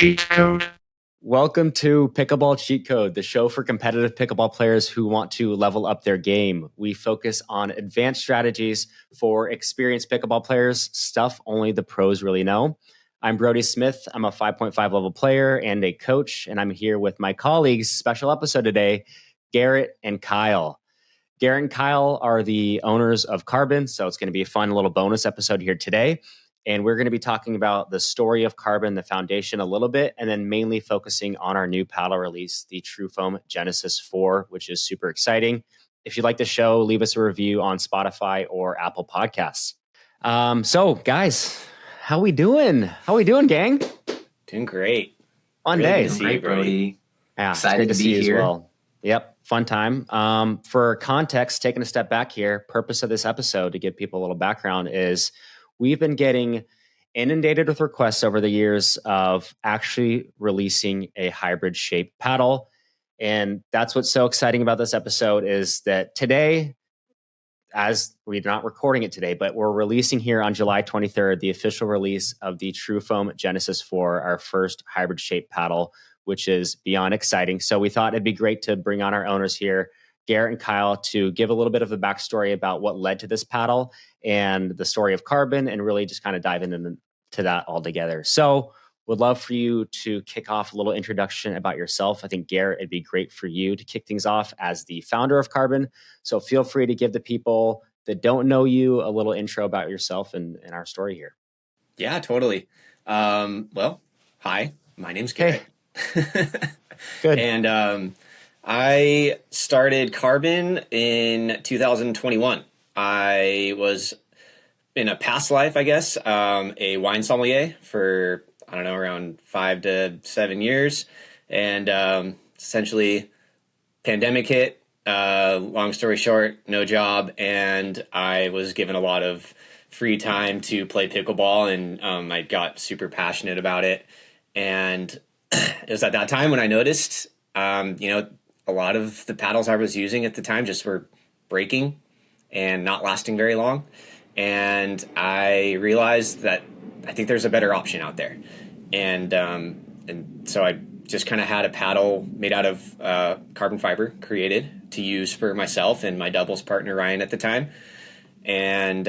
Cheat Code. Welcome to Pickleball Cheat Code, the show for competitive pickleball players who want to level up their game. We focus on advanced strategies for experienced pickleball players, stuff only the pros really know. I'm Brodie Smith. I'm a 5.5 level player and a coach, and I'm here with my colleagues. Special episode today, Garrett and Kyle. Garrett and Kyle are the owners of Carbon, so it's going to be a fun little bonus episode here today. And we're going to be talking about the story of Carbon, the foundation a little bit, and then mainly focusing on our new paddle release, the TruFoam Genesis 4, which is super exciting. If you like the show, leave us a review on Spotify or Apple Podcasts. So, guys, how we doing? How we doing, gang? Doing great. Fun Really day. good to see you, Brodie. Yeah, Excited it's to great be see here. you as well. Yep, fun time. For context, taking a step back here, purpose of this episode to give people a little background is we've been getting inundated with requests over the years of actually releasing a hybrid shaped paddle. And that's what's so exciting about this episode is that today, as we're not recording it today, but we're releasing here on July 23rd, the official release of the TruFoam Genesis 4, our first hybrid shaped paddle, which is beyond exciting. So we thought it'd be great to bring on our owners here, Garrett and Kyle, to give a little bit of a backstory about what led to this paddle and the story of Carbon, and really just kind of dive into that all together. So would love for you to kick off a little introduction about yourself. I think, Garrett, it'd be great for you to kick things off as the founder of Carbon. So feel free to give the people that don't know you a little intro about yourself and our story here. Yeah, totally. Well, hi, my name's Garrett. Good. And I started Carbon in 2021. I was in a past life, I guess, a wine sommelier for, I don't know, around 5 to 7 years. And essentially, pandemic hit, long story short, no job. And I was given a lot of free time to play pickleball, and I got super passionate about it. And it was at that time when I noticed, a lot of the paddles I was using at the time just were breaking and not lasting very long. And I realized that I think there's a better option out there. And so I just kind of had a paddle made out of carbon fiber created to use for myself and my doubles partner, Ryan, at the time. And,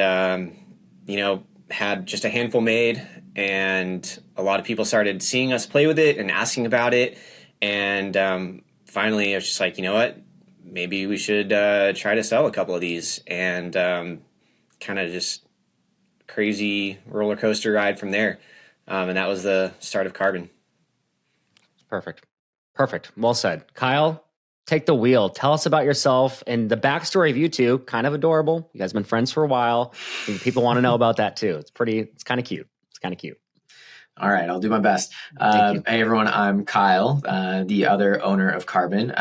had just a handful made, and a lot of people started seeing us play with it and asking about it. And finally, I was just like, you know what, maybe we should try to sell a couple of these. And kind of just crazy roller coaster ride from there. And that was the start of Carbon. Perfect. Well said. Kyle, take the wheel. Tell us about yourself and the backstory of you two. Kind of adorable. You guys have been friends for a while. I think people want to know about that too. It's kind of cute. All right, I'll do my best. Hey, everyone, I'm Kyle, the other owner of Carbon.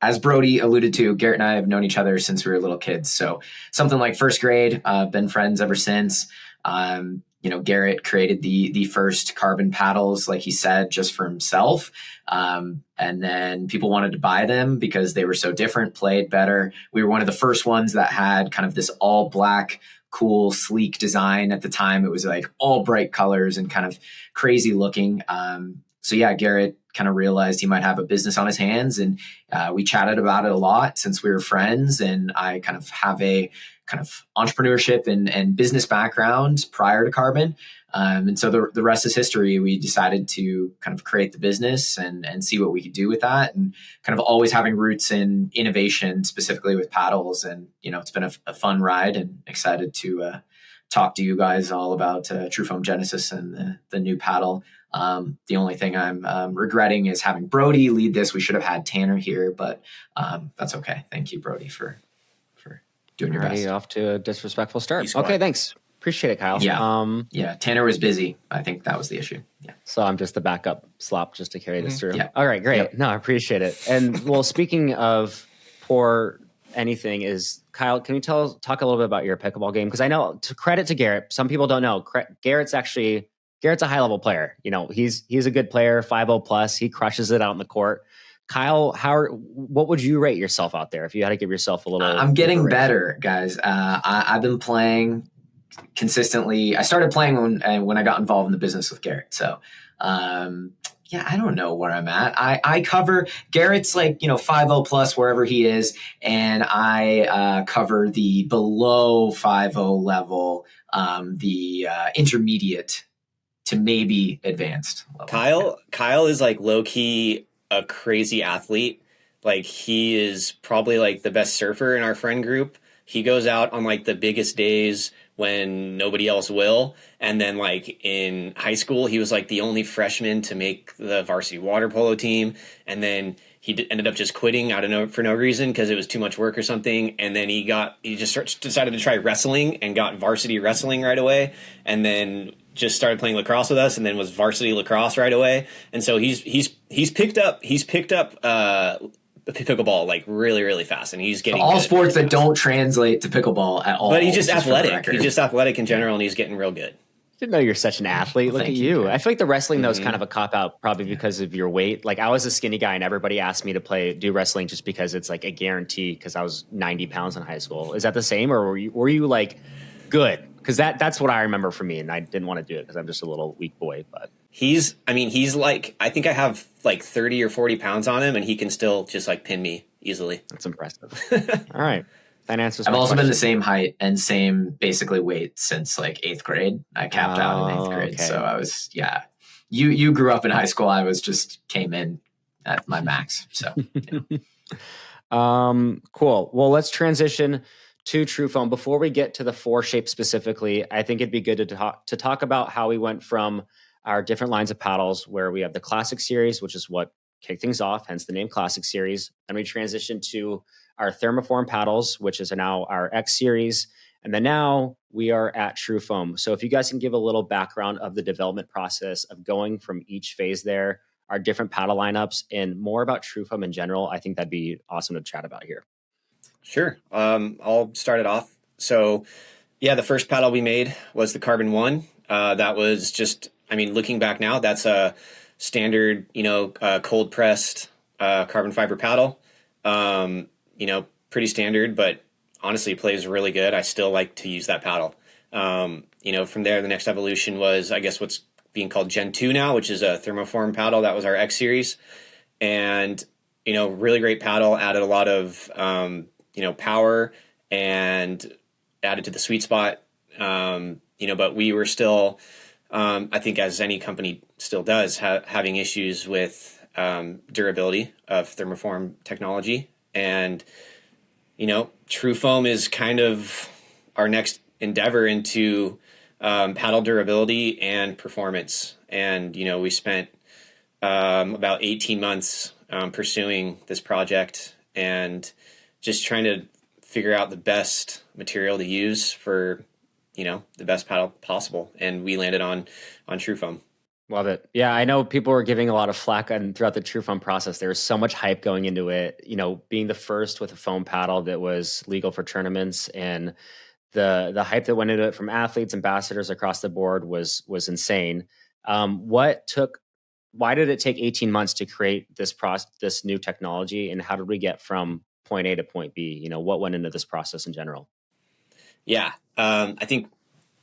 As Brodie alluded to, Garrett and I have known each other since we were little kids. So something like first grade, been friends ever since. Garrett created the first Carbon paddles, like he said, just for himself. And then people wanted to buy them because they were so different, played better. We were one of the first ones that had kind of this all black, cool, sleek design. At the time, it was like all bright colors and kind of crazy looking. So yeah, Garrett kind of realized he might have a business on his hands, and we chatted about it a lot since we were friends. And I kind of have a kind of entrepreneurship and business background prior to Carbon. And so the rest is history. We decided to kind of create the business and see what we could do with that, and kind of always having roots in innovation, specifically with paddles. And, it's been a fun ride, and excited to talk to you guys all about TruFoam Genesis and the new paddle. The only thing I'm regretting is having Brodie lead this. We should have had Tanner here, but that's okay. Thank you, Brodie, for doing your Already best. off to a disrespectful start. Okay, thanks. Appreciate it, Kyle. Yeah. Tanner was busy. I think that was the issue. Yeah. So I'm just the backup slop just to carry this through. Yeah. All right, great. Yep. No, I appreciate it. And well, speaking of poor anything, is Kyle, can you talk a little bit about your pickleball game? Because I know, to credit to Garrett, some people don't know, Garrett's a high level player. He's a good player, 5.0 plus. He crushes it out in the court. Kyle, what would you rate yourself out there if you had to give yourself a little? I'm getting better, guys. I've been playing consistently. I started playing when I got involved in the business with Garrett. So Yeah, I don't know where I'm at. I cover Garrett's like, 5.0 plus wherever he is. And I cover the below 5.0 level, the intermediate to maybe advanced level. Kyle is like low key a crazy athlete. Like he is probably like the best surfer in our friend group. He goes out on like the biggest days when nobody else will. And then like in high school, he was like the only freshman to make the varsity water polo team. And then he ended up just quitting for no reason because it was too much work or something. And then he decided to try wrestling and got varsity wrestling right away. And then just started playing lacrosse with us and then was varsity lacrosse right away. And so he's picked up pickleball like really, really fast, and he's getting all sports that don't translate to pickleball at all. But he's just athletic. He's just athletic in general, and he's getting real good. Didn't know you're such an athlete. Look at you. I feel like the wrestling though is kind of a cop out, probably because of your weight. Like I was a skinny guy, and everybody asked me to do wrestling just because it's like a guarantee. Because I was 90 pounds in high school. Is that the same, or were you like good? Because that's what I remember for me, and I didn't want to do it because I'm just a little weak boy. But he's like, I think I have like 30 or 40 pounds on him, and he can still just like pin me easily. That's impressive. All right. That answers I've my also question. been the same height and same basically weight since like 8th grade. I capped out in 8th grade. Okay. So I was, you grew up in high school. I was just came in at my max. So, cool. Well, let's transition to TruFoam. Before we get to the 4Shape specifically, I think it'd be good to talk about how we went from our different lines of paddles, where we have the Classic Series, which is what kicked things off, hence the name Classic Series. Then we transitioned to our Thermoform paddles, which is now our X Series. And then now we are at TruFoam. So if you guys can give a little background of the development process of going from each phase there, our different paddle lineups, and more about TruFoam in general, I think that'd be awesome to chat about here. Sure. I'll start it off. So yeah, the first paddle we made was the Carbon 1. That was just, looking back now, that's a standard, cold pressed carbon fiber paddle. Pretty standard, but honestly plays really good. I still like to use that paddle. From there, the next evolution was, I guess, what's being called Gen 2 now, which is a thermoform paddle. That was our X Series. And, really great paddle, added a lot of, power and added to the sweet spot. But we were still, I think as any company still does, having issues with durability of thermoform technology. And, TruFoam is kind of our next endeavor into paddle durability and performance. And, we spent about 18 months pursuing this project and just trying to figure out the best material to use for, the best paddle possible. And we landed on TruFoam. Love it. Yeah, I know people were giving a lot of flack throughout the TruFoam process. There was so much hype going into it, being the first with a foam paddle that was legal for tournaments, and the hype that went into it from athletes, ambassadors across the board was insane. Why did it take 18 months to create this new technology, and how did we get from point A to point B? What went into this process in general? Yeah, I think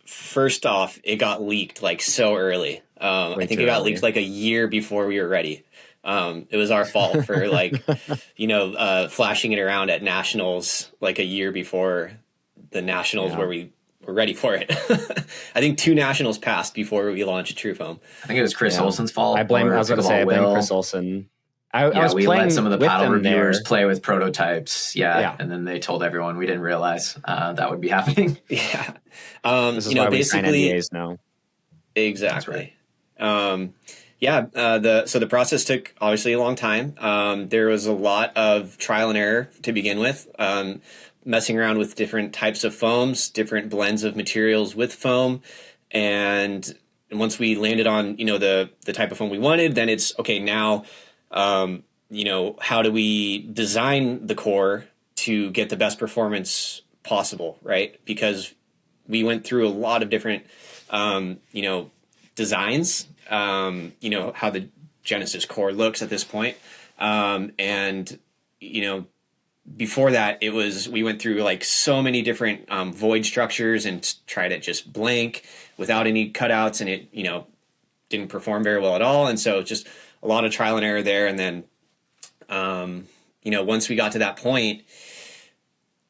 first off, it got leaked like so early. I think it got leaked like a year before we were ready. It was our fault for flashing it around at nationals like a year before the nationals where we were ready for it. I think 2 nationals passed before we launched TruFoam. I think it was Chris Olson's fault. I blame Chris Olson. We let some of the paddle reviewers play with prototypes. And then they told everyone we didn't realize that would be happening. Yeah. This is why we sign NDAs now. Exactly. Right. So the process took obviously a long time. There was a lot of trial and error to begin with, messing around with different types of foams, different blends of materials with foam. And once we landed on, the type of foam we wanted, then it's okay. Now, how do we design the core to get the best performance possible, right? Because we went through a lot of different, designs, how the Genesis core looks at this point. Before that, we went through like so many different void structures and tried it just blank without any cutouts, and it, didn't perform very well at all. And so just a lot of trial and error there. And then, once we got to that point,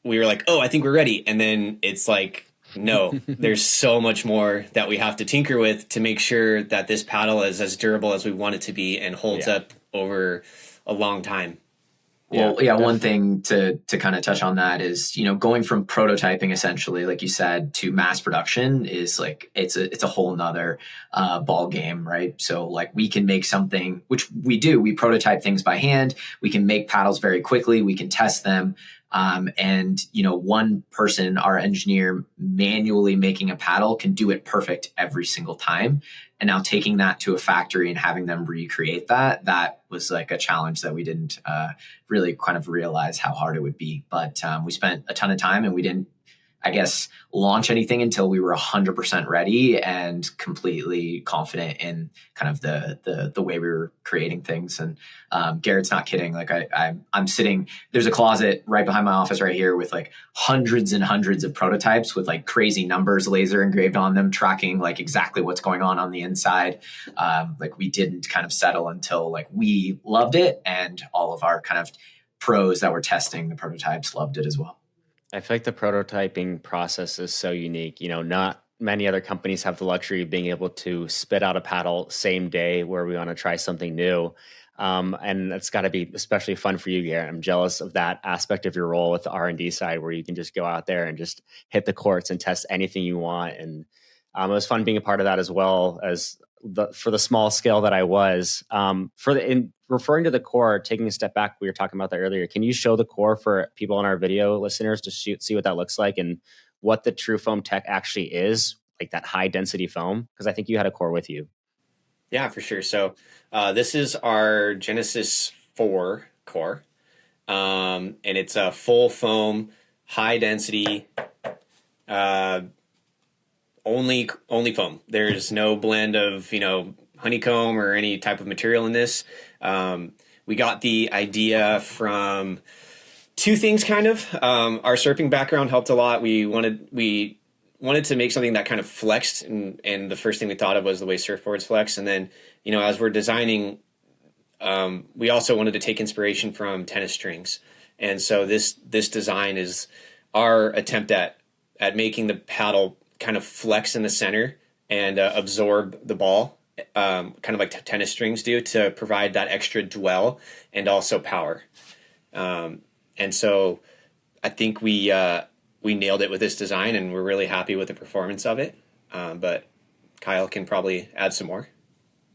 we were like, oh, I think we're ready. And then it's like, no, there's so much more that we have to tinker with to make sure that this paddle is as durable as we want it to be and holds up over a long time. Well, one thing to kind of touch on that is, going from prototyping essentially, like you said, to mass production is like, it's a whole nother ball game, right? So like we can make something, which we do, we prototype things by hand. We can make paddles very quickly. We can test them. And one person, our engineer, manually making a paddle can do it perfect every single time. And now taking that to a factory and having them recreate that was like a challenge that we didn't really kind of realize how hard it would be. But we spent a ton of time, and we didn't, I guess, launch anything until we were 100% ready and completely confident in kind of the way we were creating things. And Garrett's not kidding. Like I'm sitting, there's a closet right behind my office right here with like hundreds and hundreds of prototypes with like crazy numbers laser engraved on them, tracking like exactly what's going on the inside. Like we didn't kind of settle until like we loved it, and all of our kind of pros that were testing the prototypes loved it as well. I feel like the prototyping process is so unique. Not many other companies have the luxury of being able to spit out a paddle same day where we want to try something new. And that's got to be especially fun for you, Garrett. I'm jealous of that aspect of your role with the R&D side, where you can just go out there and just hit the courts and test anything you want. And it was fun being a part of that, as well as for the small scale that I was. In referring to the core, taking a step back, we were talking about that earlier. Can you show the core for people on our video listeners to see what that looks like and what the TruFoam tech actually is, like that high density foam? Because I think you had a core with you. Yeah, for sure. So this is our Genesis 4 core, and it's a full foam, high density, only foam. There's no blend of honeycomb or any type of material in this. We got the idea from two things, kind of. Our surfing background helped a lot. We wanted to make something that kind of flexed, and the first thing we thought of was the way surfboards flex. And then, as we're designing, we also wanted to take inspiration from tennis strings. And so this design is our attempt at making the paddle kind of flex in the center and absorb the ball, kind of like tennis strings do, to provide that extra dwell and also power. And so I think we nailed it with this design, and we're really happy with the performance of it. But Kyle can probably add some more.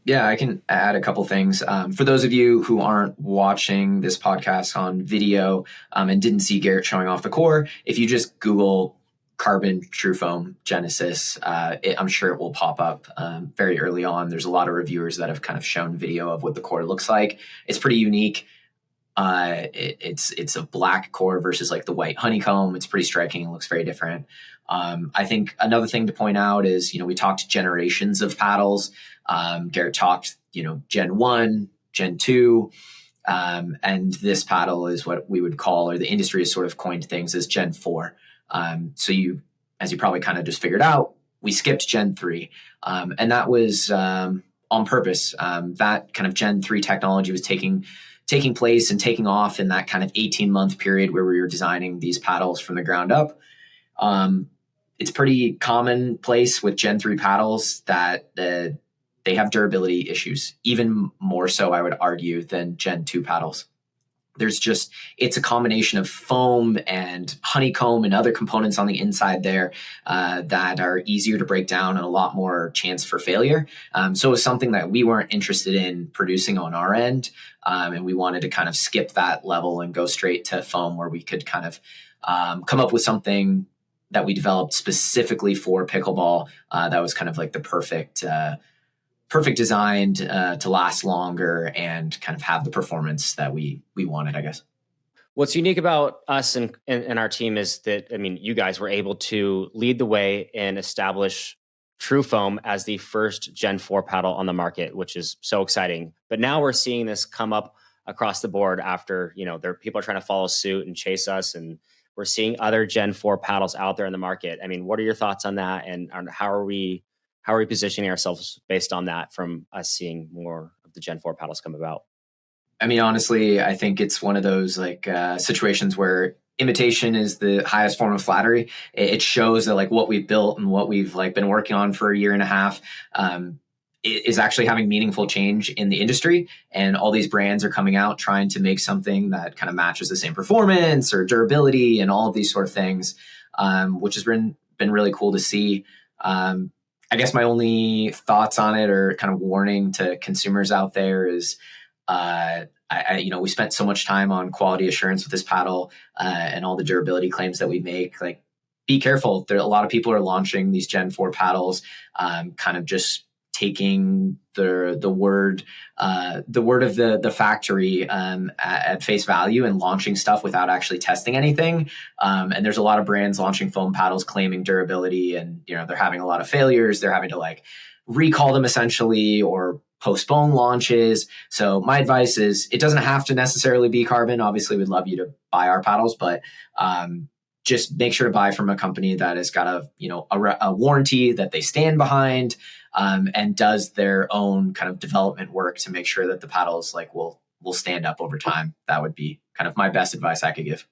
Yeah, I can add a couple things. For those of you who aren't watching this podcast on video and didn't see Garrett showing off the core, if you just Google Carbon TruFoam Genesis, I'm sure it will pop up very early on. There's a lot of reviewers that have kind of shown video of what the core looks like. It's pretty unique. It's a black core versus like the white honeycomb. It's pretty striking. It looks very different. I think another thing to point out is, we talked generations of paddles. Garrett talked, Gen 1, Gen 2, and this paddle is what we would call, or the industry has sort of coined things as Gen 4. So as you probably kind of just figured out, we skipped Gen 3. And that was on purpose. That kind of Gen 3 technology was taking place and taking off in that kind of 18-month period where we were designing these paddles from the ground up. It's pretty commonplace with Gen 3 paddles that they have durability issues, even more so, I would argue, than Gen 2 paddles. It's a combination of foam and honeycomb and other components on the inside there that are easier to break down and a lot more chance for failure. So it was something that we weren't interested in producing on our end. And we wanted to kind of skip that level and go straight to foam, where we could kind of come up with something that we developed specifically for pickleball that was kind of like the perfect designed to last longer and kind of have the performance that we wanted, I guess. What's unique about us and our team is that, you guys were able to lead the way and establish TruFoam as the first Gen 4 paddle on the market, which is so exciting. But now we're seeing this come up across the board after, people are trying to follow suit and chase us, and we're seeing other Gen 4 paddles out there in the market. What are your thoughts on that, and how are we positioning ourselves based on that, from us seeing more the Gen 4 paddles come about? I mean, honestly, I think it's one of those like situations where imitation is the highest form of flattery. It shows that like what we've built and what we've like been working on for a year and a half is actually having meaningful change in the industry. And all these brands are coming out trying to make something that kind of matches the same performance or durability and all of these sort of things, which has been really cool to see. I guess my only thoughts on it or kind of warning to consumers out there is, we spent so much time on quality assurance with this paddle and all the durability claims that we make. Like, be careful. A lot of people are launching these Gen 4 paddles, kind of just taking the word of the factory at face value and launching stuff without actually testing anything. And there's a lot of brands launching foam paddles claiming durability, and they're having a lot of failures. They're having to like recall them essentially or postpone launches. So my advice is it doesn't have to necessarily be Carbon. Obviously, we'd love you to buy our paddles, but just make sure to buy from a company that has got a warranty that they stand behind, and does their own kind of development work to make sure that the paddles like will stand up over time. That would be kind of my best advice I could give.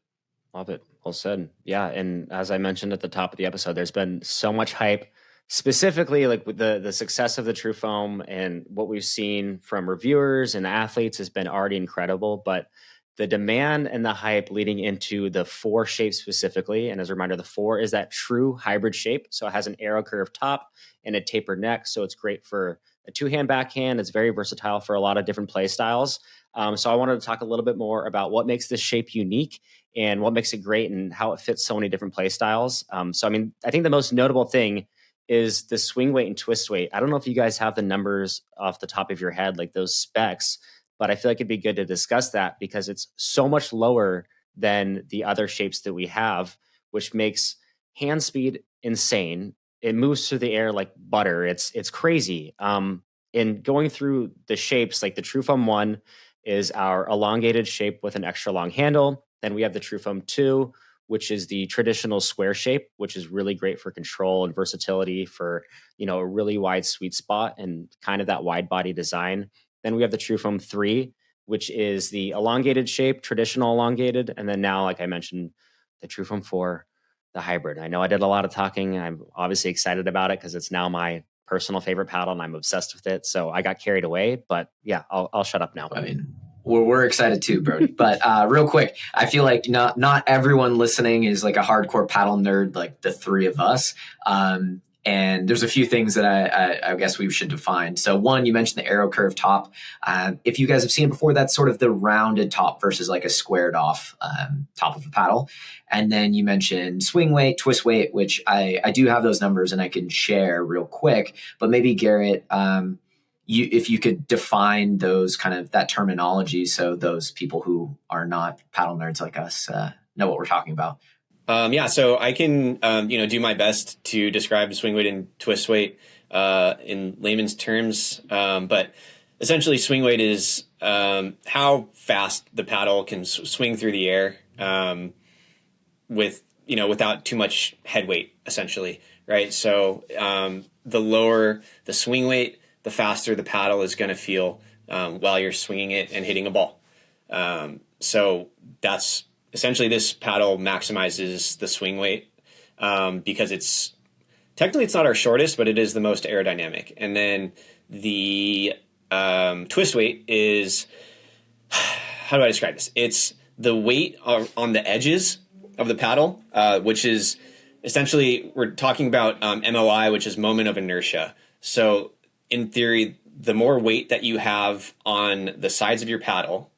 Love it. Well said. Yeah. And as I mentioned at the top of the episode, there's been so much hype, specifically like with the success of the TruFoam, and what we've seen from reviewers and athletes has been already incredible. But the demand and the hype leading into the 4 shape specifically. And as a reminder, the 4 is that true hybrid shape. So it has an arrow curve top and a tapered neck. So it's great for a 2-hand backhand. It's very versatile for a lot of different play styles. So I wanted to talk a little bit more about what makes this shape unique and what makes it great and how it fits so many different play styles. I think the most notable thing is the swing weight and twist weight. I don't know if you guys have the numbers off the top of your head, like those specs, but I feel like it'd be good to discuss that because it's so much lower than the other shapes that we have, which makes hand speed insane. It moves through the air like butter. It's crazy. In going through the shapes, like the TruFoam 1 is our elongated shape with an extra long handle. Then we have the TruFoam 2, which is the traditional square shape, which is really great for control and versatility for, a really wide sweet spot and kind of that wide body design. Then we have the TruFoam 3, which is the elongated shape, traditional elongated. And then now, like I mentioned, the TruFoam 4, the hybrid. I know I did a lot of talking. I'm obviously excited about it because it's now my personal favorite paddle and I'm obsessed with it. So I got carried away, but yeah, I'll shut up now. I mean, we're excited too, Brodie. But real quick, I feel like not everyone listening is like a hardcore paddle nerd like the 3 of us. And there's a few things that I guess we should define. So one, you mentioned the arrow curve top. If you guys have seen it before, that's sort of the rounded top versus like a squared off top of a paddle. And then you mentioned swing weight, twist weight, which I do have those numbers and I can share real quick. But maybe Garrett, if you could define those kind of that terminology so those people who are not paddle nerds like us know what we're talking about. So I can, do my best to describe the swing weight and twist weight in layman's terms. But essentially, swing weight is how fast the paddle can swing through the air without too much head weight, essentially, right? So the lower the swing weight, the faster the paddle is going to feel while you're swinging it and hitting a ball. So that's essentially, this paddle maximizes the swing weight because it's not our shortest, but it is the most aerodynamic. And then the twist weight is, how do I describe this? It's the weight on the edges of the paddle, which is essentially, we're talking about MOI, which is moment of inertia. So in theory, the more weight that you have on the sides of your paddle,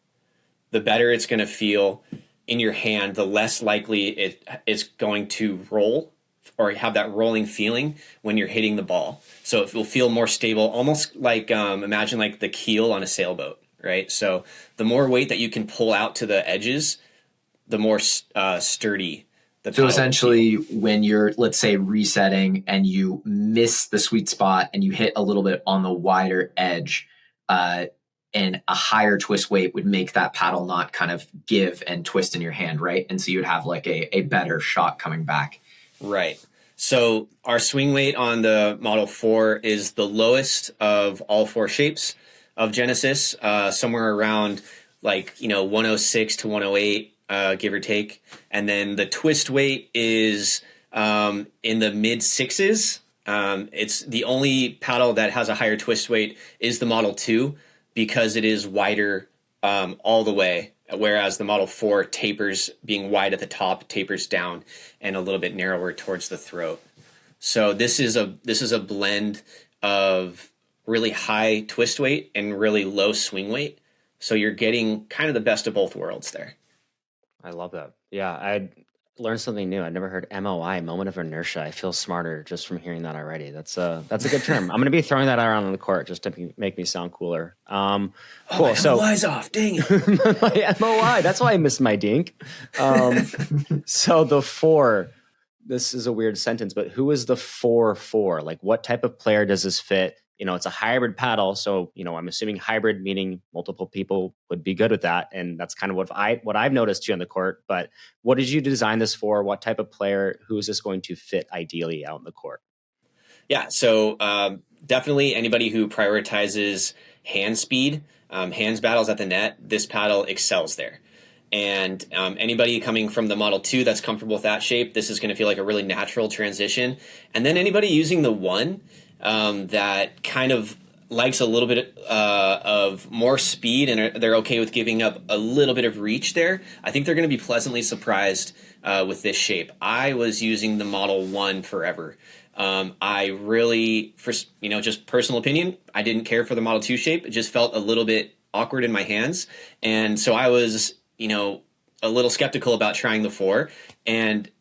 the better it's going to feel in your hand, the less likely it is going to roll or have that rolling feeling when you're hitting the ball. So it will feel more stable, almost like imagine like the keel on a sailboat, right? So the more weight that you can pull out to the edges, the more sturdy the paddle. So essentially, when you're, let's say, resetting and you miss the sweet spot and you hit a little bit on the wider edge, and a higher twist weight would make that paddle not kind of give and twist in your hand, right? And so you'd have like a better shot coming back. Right. So our swing weight on the Model 4 is the lowest of all 4 shapes. of Genesis, somewhere around like, 106 to 108, give or take. And then the twist weight is in the mid sixes. It's the only paddle that has a higher twist weight is the Model 2 because it is wider all the way, whereas the Model 4 tapers, being wide at the top, tapers down and a little bit narrower towards the throat. So this is a blend of really high twist weight and really low swing weight. So you're getting kind of the best of both worlds there. I love that. Yeah, I learned something new. I've never heard MOI, moment of inertia. I feel smarter just from hearing that already. That's a good term. I'm going to be throwing that around on the court just to make me sound cooler. Cool. My MOI's off. Dang it. My MOI. That's why I missed my dink. So the 4. This is a weird sentence, but who is the 4-4? Like, what type of player does this fit? It's a hybrid paddle. So, I'm assuming hybrid, meaning multiple people would be good with that. And that's kind of what I've noticed too on the court. But what did you design this for? What type of player, who is this going to fit ideally out in the court? Yeah. So definitely anybody who prioritizes hand speed, hands battles at the net, this paddle excels there. And anybody coming from the Model 2 that's comfortable with that shape, this is going to feel like a really natural transition. And then anybody using the 1 that kind of likes a little bit of more speed and they're okay with giving up a little bit of reach there, I think they're going to be pleasantly surprised with this shape. I was using the Model 1 forever. I really, just personal opinion, I didn't care for the Model 2 shape. It just felt a little bit awkward in my hands. And so I was a little skeptical about trying the 4, and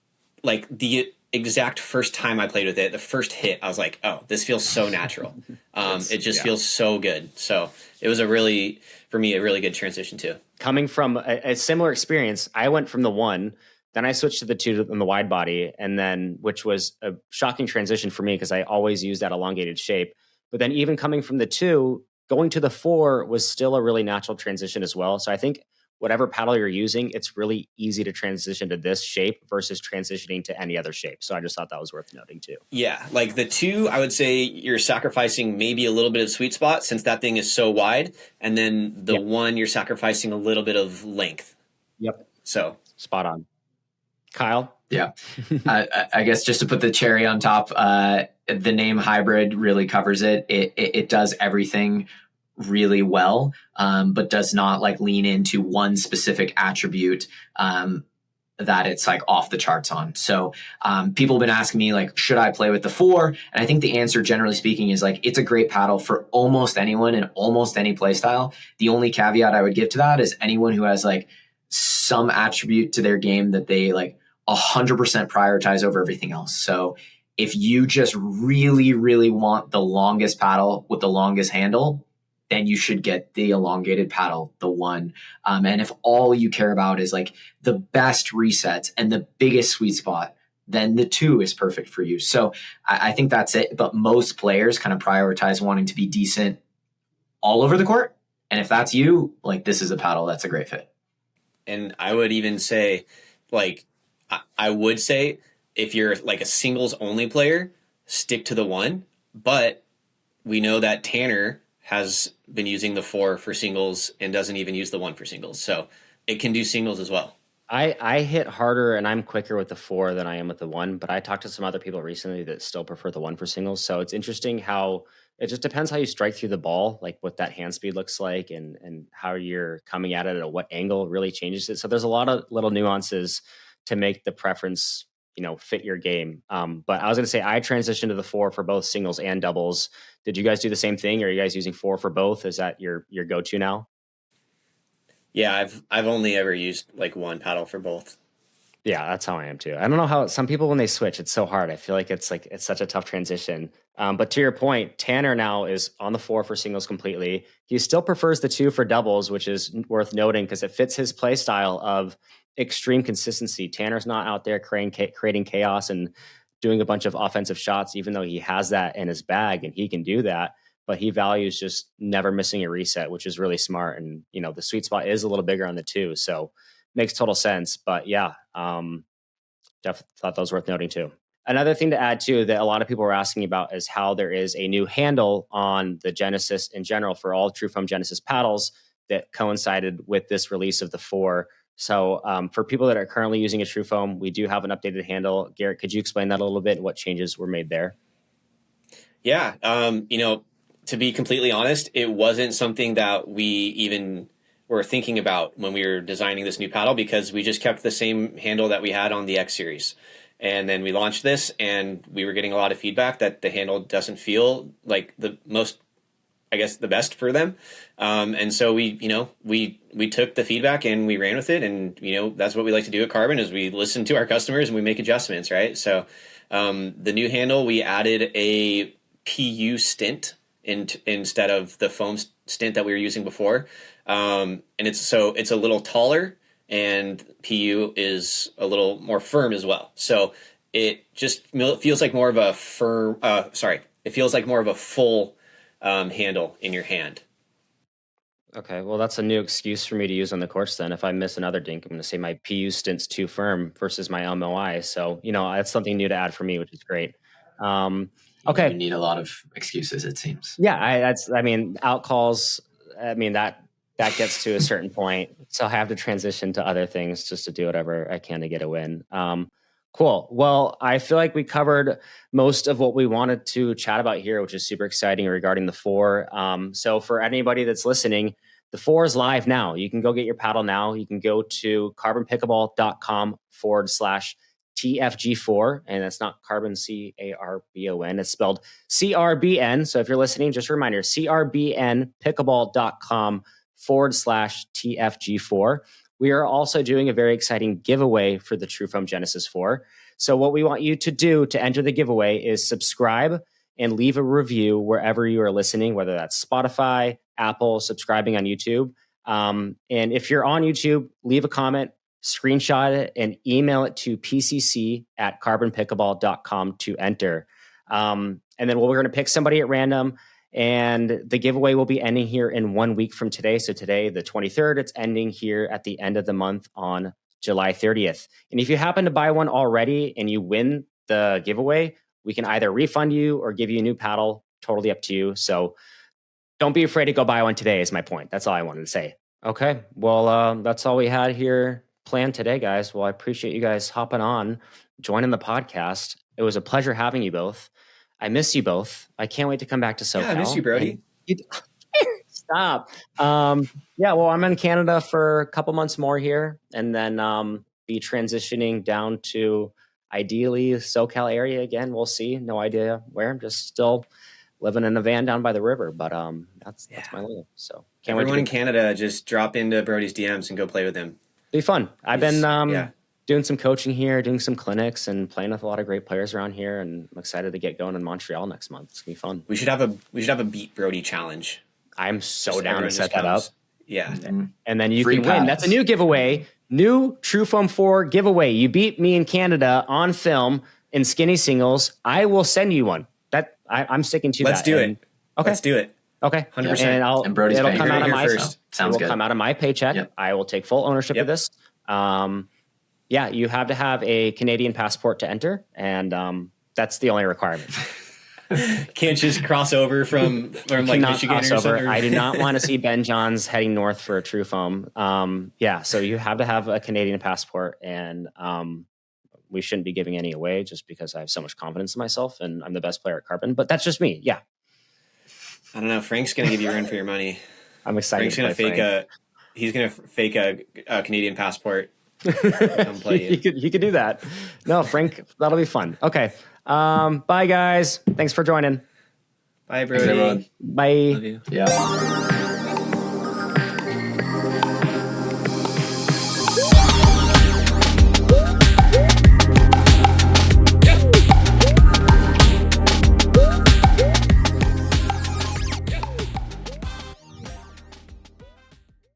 like the exact first time I played with it, the first hit, I was like, oh, this feels so natural. It just feels so good. So it was for me, a really good transition too. Coming from a similar experience, I went from the 1, then I switched to the 2 in the wide body, and then, which was a shocking transition for me because I always use that elongated shape. But then even coming from the 2, going to the 4 was still a really natural transition as well. So I think whatever paddle you're using, it's really easy to transition to this shape versus transitioning to any other shape. So I just thought that was worth noting too. Yeah, like the 2, I would say you're sacrificing maybe a little bit of sweet spot since that thing is so wide. And then the 1, you're sacrificing a little bit of length. Yep. So spot on. Kyle? Yeah. I guess just to put the cherry on top, the name hybrid really covers it. It does everything really well, but does not like lean into one specific attribute that it's like off the charts on. So people have been asking me like, should I play with the 4? And I think the answer, generally speaking, is like, it's a great paddle for almost anyone in almost any play style. The only caveat I would give to that is anyone who has like some attribute to their game that they like 100% prioritize over everything else. So if you just really, really want the longest paddle with the longest handle, then you should get the elongated paddle, the 1. And if all you care about is like the best resets and the biggest sweet spot, then the 2 is perfect for you. So I think that's it. But most players kind of prioritize wanting to be decent all over the court. And if that's you, like this is a paddle that's a great fit. And I would even say, like, I would say if you're like a singles only player, stick to the 1. But we know that Tanner has been using the 4 for singles and doesn't even use the 1 for singles. So it can do singles as well. I hit harder and I'm quicker with the 4 than I am with the 1, but I talked to some other people recently that still prefer the 1 for singles. So it's interesting how it just depends how you strike through the ball, like what that hand speed looks like and how you're coming at it at what angle really changes it. So there's a lot of little nuances to make the preference, fit your game. But I was going to say I transitioned to the 4 for both singles and doubles. Did you guys do the same thing? Or are you guys using 4 for both? Is that your go-to now? Yeah, I've only ever used like 1 paddle for both. Yeah, that's how I am too. I don't know how some people, when they switch, it's so hard. I feel like it's such a tough transition. But to your point, Tanner now is on the 4 for singles completely. He still prefers the 2 for doubles, which is worth noting because it fits his play style of extreme consistency. Tanner's not out there creating chaos and doing a bunch of offensive shots, even though he has that in his bag and he can do that. But he values just never missing a reset, which is really smart. And, the sweet spot is a little bigger on the 2. So makes total sense. But yeah, definitely thought that was worth noting too. Another thing to add too that a lot of people are asking about is how there is a new handle on the Genesis in general for all TruFoam Genesis paddles that coincided with this release of the 4. So for people that are currently using a TruFoam, we do have an updated handle. Garrett, could you explain that a little bit? What changes were made there? Yeah, to be completely honest, it wasn't something that we even were thinking about when we were designing this new paddle, because we just kept the same handle that we had on the X series. And then we launched this, and we were getting a lot of feedback that the handle doesn't feel like the most, I guess, the best for them. And so we took the feedback and we ran with it. And, that's what we like to do at Carbon, is we listen to our customers and we make adjustments, right? So the new handle, we added a PU stint instead of the foam stint that we were using before. And it's a little taller, and PU is a little more firm as well. So it just feels like more of a it feels like more of a full handle in your hand. Okay, well, that's a new excuse for me to use on the course then. If I miss another dink, I'm going to say my PU stint's too firm versus my MOI. So, that's something new to add for me, which is great. Okay. You need a lot of excuses, it seems. Yeah, out calls, that gets to a certain point. So I have to transition to other things just to do whatever I can to get a win. Cool. Well, I feel like we covered most of what we wanted to chat about here, which is super exciting regarding the 4. So for anybody that's listening, the 4 is live now. You can go get your paddle now. You can go to carbonpickleball.com/TFG4. And that's not carbon, CARBON. It's spelled CRBN. So if you're listening, just a reminder, crbnpickleball.com/TFG4. We are also doing a very exciting giveaway for the TruFoam Genesis 4. So what we want you to do to enter the giveaway is subscribe and leave a review wherever you are listening, whether that's Spotify, Apple, subscribing on YouTube. And if you're on YouTube, leave a comment, screenshot it, and email it to pcc@carbonpickleball.com to enter. And then we're going to pick somebody at random. And the giveaway will be ending here in 1 week from today. So today, the 23rd, it's ending here at the end of the month on July 30th. And if you happen to buy one already and you win the giveaway, we can either refund you or give you a new paddle. Totally up to you. So don't be afraid to go buy one today is my point. That's all I wanted to say. Okay. Well, that's all we had here planned today, guys. Well, I appreciate you guys hopping on, joining the podcast. It was a pleasure having you both. I miss you both. I can't wait to come back to SoCal. Yeah, I miss you, Brodie. Stop. Well, I'm in Canada for a couple months more here, and then be transitioning down to ideally SoCal area again. We'll see. No idea where. I'm just still living in a van down by the river, but that's my life. So everyone in Canada, just drop into Brodie's DMs and go play with him. Be fun. I've been doing some coaching here, doing some clinics, and playing with a lot of great players around here. And I'm excited to get going in Montreal next month. It's gonna be fun. We should have a Beat Brodie challenge. I'm so down to set that up. Yeah, and then you can win. That's a new giveaway. New TruFoam 4 giveaway. You beat me in Canada on film in skinny singles. I will send you one. That I'm sticking to. Let's do it. Okay, let's do it. Okay, 100%. And Brodie's it'll come out of my first. Sounds good. Come out of my paycheck. Yep. I will take full ownership of this. You have to have a Canadian passport to enter, and that's the only requirement. Can't just cross over from like Michigan or something. I do not want to see Ben Johns heading north for a TruFoam. So you have to have a Canadian passport, and we shouldn't be giving any away just because I have so much confidence in myself and I'm the best player at Carbon. But that's just me. Yeah. I don't know. Frank's going to give you a run for your money. I'm excited. Frank's going to fake a Canadian passport. Come play you. You could do that. No, Frank, that'll be fun. Okay. Bye guys. Thanks for joining. Bye, Brodie. Bye. Love you. Yeah.